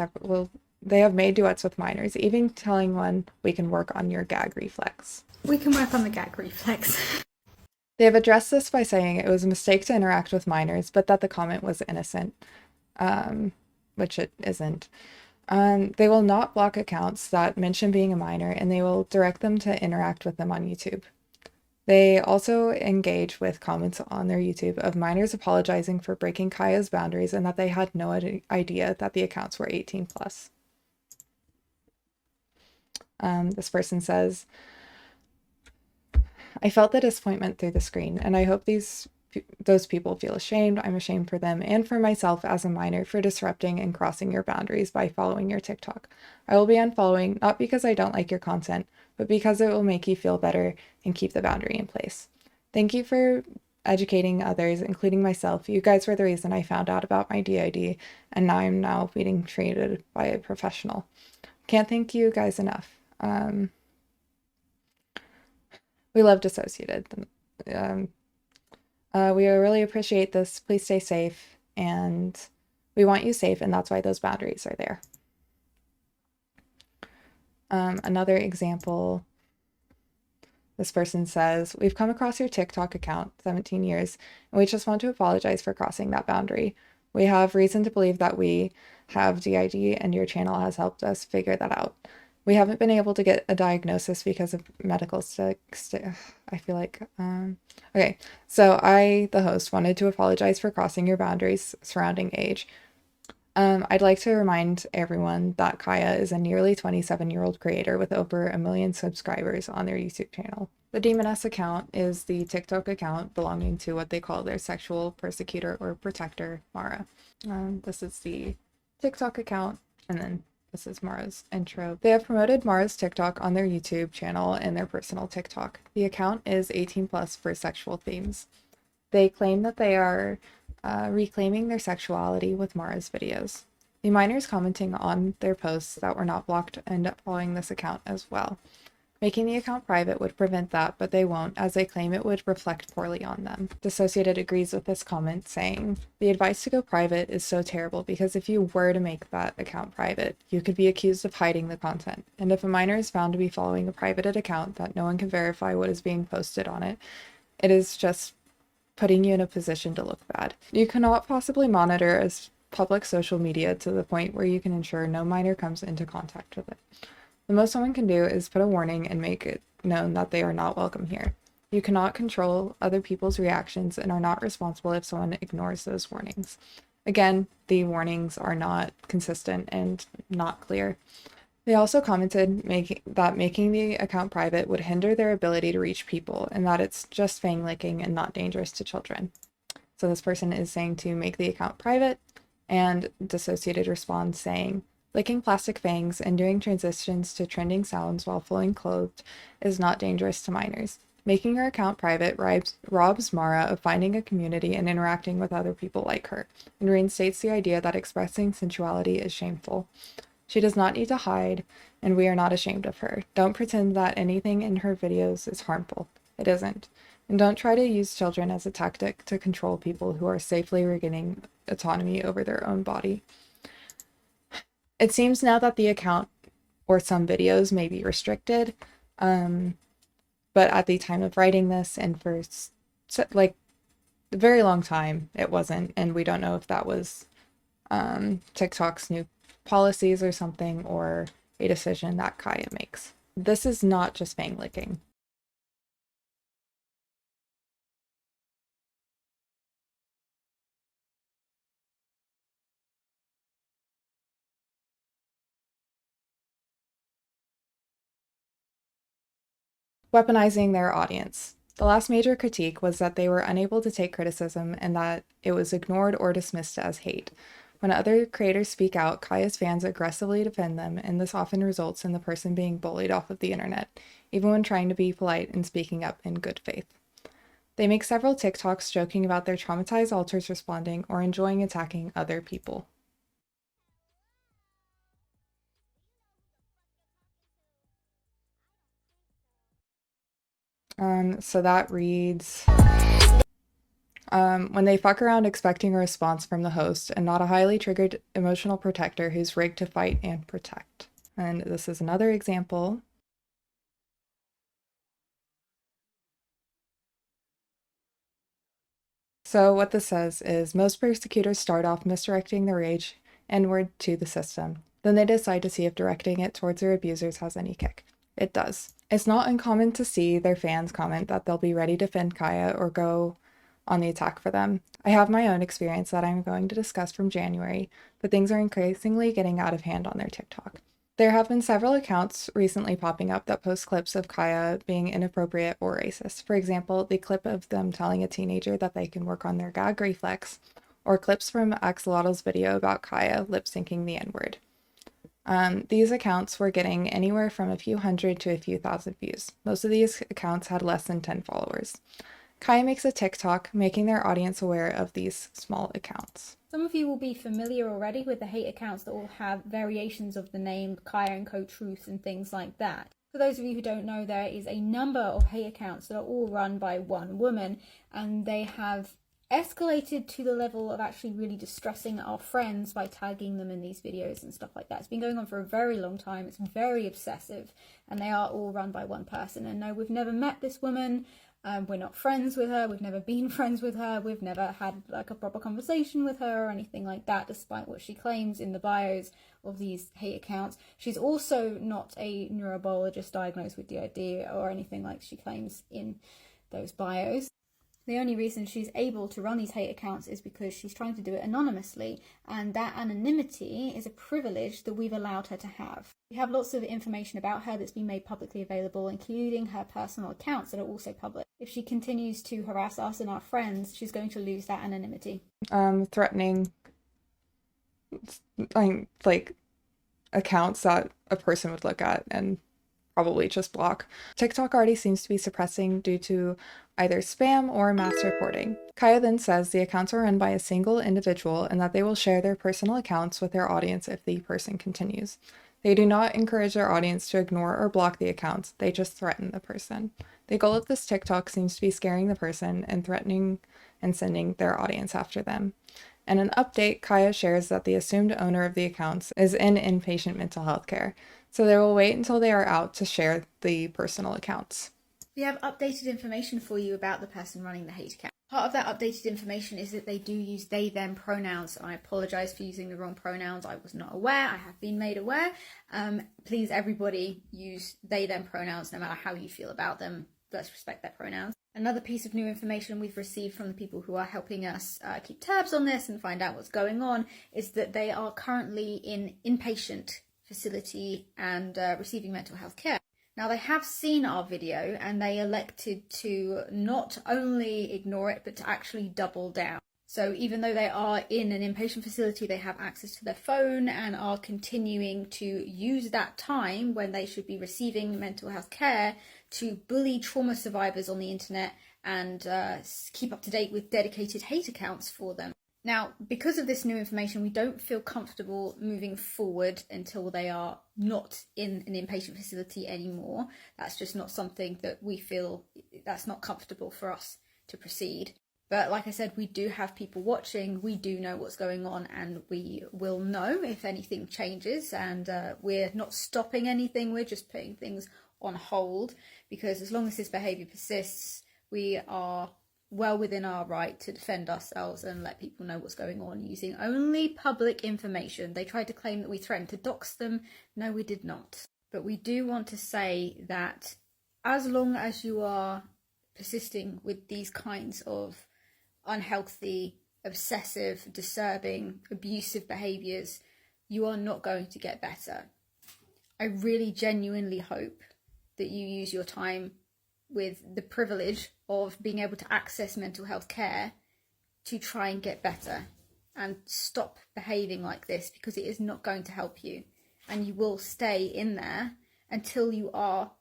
duets with minors, even telling one, we can work on your gag reflex. We can work on the gag reflex. They have addressed this by saying it was a mistake to interact with minors, but that the comment was innocent, which it isn't. They will not block accounts that mention being a minor, and they will direct them to interact with them on YouTube. They also engage with comments on their YouTube of minors apologizing for breaking Kaya's boundaries and that they had no idea that the accounts were 18 plus. This person says, I felt the disappointment through the screen, and I hope these those people feel ashamed. I'm ashamed for them and for myself as a minor for disrupting and crossing your boundaries by following your TikTok. I will be unfollowing, not because I don't like your content, but because it will make you feel better and keep the boundary in place. Thank you for educating others, including myself. You guys were the reason I found out about my DID, and now I'm being treated by a professional. Can't thank you guys enough. We love Dissociated. We really appreciate this. Please stay safe, and we want you safe, and that's why those boundaries are there. Another example, this person says, we've come across your TikTok account, 17 years, and we just want to apologize for crossing that boundary. We have reason to believe that we have DID, and your channel has helped us figure that out. We haven't been able to get a diagnosis because of medical I feel like, okay. So I, the host, wanted to apologize for crossing your boundaries surrounding age. I'd like to remind everyone that Kaya is a nearly 27-year-old creator with over 1 million subscribers on their YouTube channel. The Demoness account is the TikTok account belonging to what they call their sexual persecutor or protector, Mara. This is the TikTok account, and then this is Mara's intro. They have promoted Mara's TikTok on their YouTube channel and their personal TikTok. The account is 18 plus for sexual themes. They claim that they are reclaiming their sexuality with Mara's videos. The minors commenting on their posts that were not blocked end up following this account as well. Making the account private would prevent that, but they won't, as they claim it would reflect poorly on them. Dissociated agrees with this comment, saying, the advice to go private is so terrible because if you were to make that account private, you could be accused of hiding the content. And if a minor is found to be following a privated account that no one can verify what is being posted on it, it is just putting you in a position to look bad. You cannot possibly monitor as public social media to the point where you can ensure no minor comes into contact with it. The most someone can do is put a warning and make it known that they are not welcome here. You cannot control other people's reactions and are not responsible if someone ignores those warnings. Again, the warnings are not consistent and not clear. They also commented that making the account private would hinder their ability to reach people and that it's just fang licking and not dangerous to children. So this person is saying to make the account private, and Dissociated responds saying, licking plastic fangs and doing transitions to trending sounds while fully clothed is not dangerous to minors. Making her account private robs Mara of finding a community and interacting with other people like her, and reinstates the idea that expressing sensuality is shameful. She does not need to hide, and we are not ashamed of her. Don't pretend that anything in her videos is harmful. It isn't. And don't try to use children as a tactic to control people who are safely regaining autonomy over their own body. It seems now that the account or some videos may be restricted, but at the time of writing this and for like a very long time, it wasn't, and we don't know if that was TikTok's new policies or something, or a decision that Kaya makes. This is not just fang licking. Weaponizing their audience. The last major critique was that they were unable to take criticism and that it was ignored or dismissed as hate. When other creators speak out, Kaya's fans aggressively defend them, and this often results in the person being bullied off of the internet, even when trying to be polite and speaking up in good faith. They make several TikToks joking about their traumatized alters responding or enjoying attacking other people. So that reads, when they fuck around expecting a response from the host and not a highly triggered emotional protector who's rigged to fight and protect. And this is another example. So what this says is most persecutors start off misdirecting their rage inward to the system. Then they decide to see if directing it towards their abusers has any kick. It does. It's not uncommon to see their fans comment that they'll be ready to defend Kaya or go on the attack for them. I have my own experience that I'm going to discuss from January, but things are increasingly getting out of hand on their TikTok. There have been several accounts recently popping up that post clips of Kaya being inappropriate or racist. For example, the clip of them telling a teenager that they can work on their gag reflex, or clips from Axolotl's video about Kaya lip syncing the N-word. These accounts were getting anywhere from a few hundred to a few thousand views. Most of these accounts had less than 10 followers. Kaya makes a TikTok, making their audience aware of these small accounts. Some of you will be familiar already with the hate accounts that all have variations of the name Kaya & Co Truth and things like that. For those of you who don't know, there is a number of hate accounts that are all run by one woman, and they have escalated to the level of actually really distressing our friends by tagging them in these videos and stuff like that. It's been going on for a very long time. It's very obsessive, and they are all run by one person. And no, we've never met this woman. We're not friends with her. We've never been friends with her. We've never had like a proper conversation with her or anything like that, despite what she claims in the bios of these hate accounts. She's also not a neurobiologist diagnosed with DID or anything like she claims in those bios. The only reason she's able to run these hate accounts is because she's trying to do it anonymously, and that anonymity is a privilege that we've allowed her to have. We have lots of information about her that's been made publicly available, including her personal accounts that are also public. If she continues to harass us and our friends, she's going to lose that anonymity. Threatening like accounts that a person would look at and probably just block. TikTok already seems to be suppressing due to either spam or mass reporting. Kaya then says the accounts are run by a single individual and that they will share their personal accounts with their audience if the person continues. They do not encourage their audience to ignore or block the accounts, they just threaten the person. The goal of this TikTok seems to be scaring the person and threatening and sending their audience after them. In an update, Kaya shares that the assumed owner of the accounts is in inpatient mental health care, so they will wait until they are out to share the personal accounts. We have updated information for you about the person running the hate account. Part of that updated information is that they do use they, them pronouns. I apologise for using the wrong pronouns. I was not aware. I have been made aware. Please, everybody, use they, them pronouns no matter how you feel about them. Let's respect their pronouns. Another piece of new information we've received from the people who are helping us keep tabs on this and find out what's going on is that they are currently in inpatient facility and receiving mental health care. Now, they have seen our video and they elected to not only ignore it, but to actually double down. So even though they are in an inpatient facility, they have access to their phone and are continuing to use that time when they should be receiving mental health care to bully trauma survivors on the internet and keep up to date with dedicated hate accounts for them. Now, because of this new information, we don't feel comfortable moving forward until they are not in an inpatient facility anymore. That's just not something that we feel that's not comfortable for us to proceed. But like I said, we do have people watching, we do know what's going on, and we will know if anything changes, and we're not stopping anything, we're just putting things on hold, because as long as this behaviour persists, we are well within our right to defend ourselves and let people know what's going on using only public information. They tried to claim that we threatened to dox them. No, we did not. But we do want to say that as long as you are persisting with these kinds of unhealthy, obsessive, disturbing, abusive behaviours, you are not going to get better. I really genuinely hope that you use your time with the privilege of being able to access mental health care to try and get better and stop behaving like this, because it is not going to help you, and you will stay in there until you are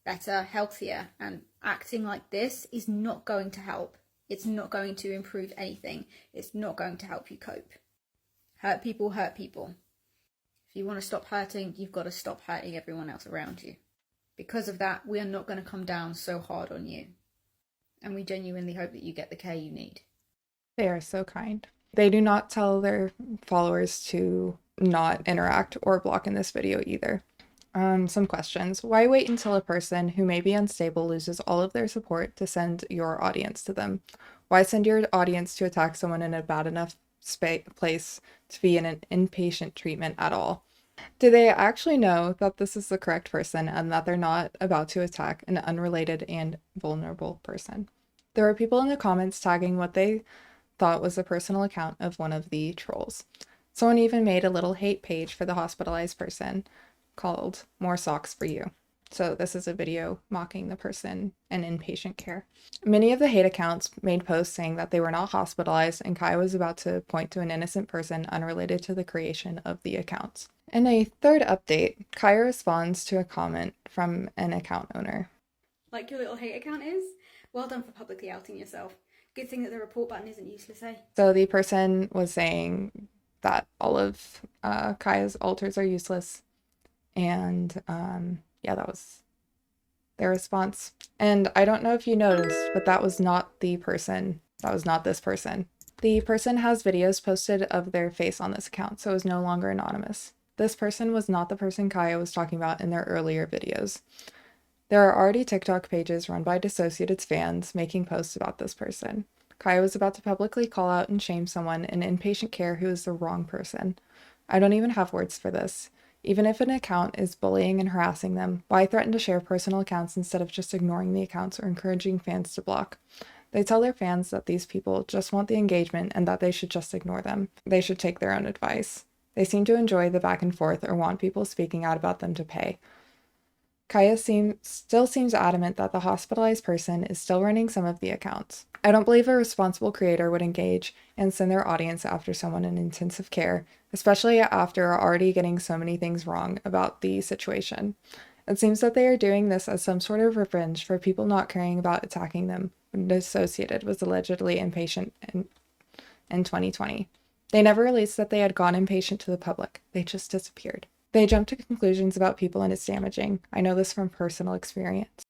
better, healthier, and acting like this is not going to help. It's not going to improve anything. It's not going to help you cope. Hurt people hurt people. If you want to stop hurting, you've got to stop hurting everyone else around you. Because of that, we are not going to come down so hard on you. And we genuinely hope that you get the care you need. They are so kind. They do not tell their followers to not interact or block in this video either. Some questions. Why wait until a person who may be unstable loses all of their support to send your audience to them? Why send your audience to attack someone in a bad enough place to be in an inpatient treatment at all? Do they actually know that this is the correct person and that they're not about to attack an unrelated and vulnerable person? There were people in the comments tagging what they thought was a personal account of one of the trolls. Someone even made a little hate page for the hospitalized person, called More Socks for You. So this is a video mocking the person and inpatient care. Many of the hate accounts made posts saying that they were not hospitalized, and Kaya was about to point to an innocent person unrelated to the creation of the accounts. In a third update, Kaya responds to a comment from an account owner. Like your little hate account is? Well done for publicly outing yourself. Good thing that the report button isn't useless, eh? So the person was saying that all of Kaya's alters are useless, and yeah, that was their response. And I don't know if you noticed, but that was not the person. That was not this person. The person has videos posted of their face on this account, so it was no longer anonymous. This person was not the person Kaya was talking about in their earlier videos. There are already TikTok pages run by DissociaDID's fans making posts about this person. Kaya was about to publicly call out and shame someone in inpatient care who is the wrong person. I don't even have words for this. Even if an account is bullying and harassing them, why threaten to share personal accounts instead of just ignoring the accounts or encouraging fans to block? They tell their fans that these people just want the engagement and that they should just ignore them. They should take their own advice. They seem to enjoy the back and forth or want people speaking out about them to pay. Kaya still seems adamant that the hospitalized person is still running some of the accounts. I don't believe a responsible creator would engage and send their audience after someone in intensive care, especially after already getting so many things wrong about the situation. It seems that they are doing this as some sort of revenge for people not caring about attacking them when DissociaDID was allegedly inpatient in 2020. They never released that they had gone inpatient to the public. They just disappeared. They jump to conclusions about people and it's damaging. I know this from personal experience.